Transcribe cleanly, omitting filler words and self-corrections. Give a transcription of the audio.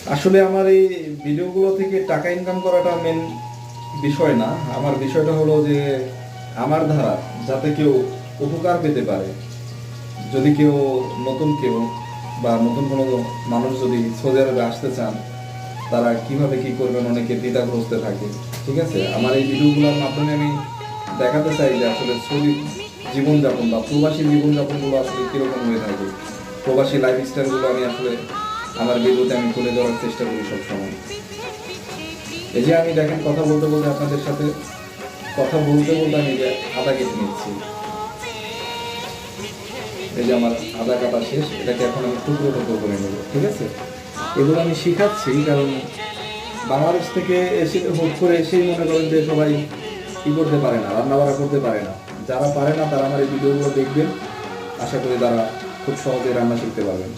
আসলে আমার এই ভিডিওগুলো থেকে টাকা ইনকাম করাটা মেন বিষয় না। আমার বিষয়টা হলো যে আমার দ্বারা যাতে কেউ উপকার পেতে পারে। যদি কেউ নতুন কেউ বা নতুন কোনো মানুষ যদি সৌদি আরবে আসতে চান, তারা কিভাবে কি করবেন, অনেকে দ্বিধাগ্রস্ত থাকে। ঠিক আছে, আমার এই ভিডিওগুলোর মাধ্যমে আমি দেখাতে চাই যে আসলে সৌদি জীবনযাপন বা প্রবাসী জীবনযাপনগুলো আসলে কীরকম হয়ে থাকে, প্রবাসী লাইফস্টাইলগুলো আমি আসলে আমার ভিডিওতে আমি তুলে ধরার চেষ্টা করি সবসময়। এই যে আমি দেখেন কথা বলতে বলতে আপনাদের সাথে কথা বলতে বলতে আমি যে আদা কেটে নিচ্ছি। এই যে আমার আদা কাটা শেষ, এটাকে এখন আমি টুকরো টুকরো করে নেব। ঠিক আছে, এগুলো আমি শিখাচ্ছি কারণ বাংলাদেশ থেকে এসে হুট করে এসেই মনে করেন যে সবাই কি করতে পারে না, রান্না বাড়া করতে পারে না। যারা পারে না তারা আমার এই ভিডিওগুলো দেখবেন, আশা করি তারা খুব সহজে রান্না শিখতে পারবেন।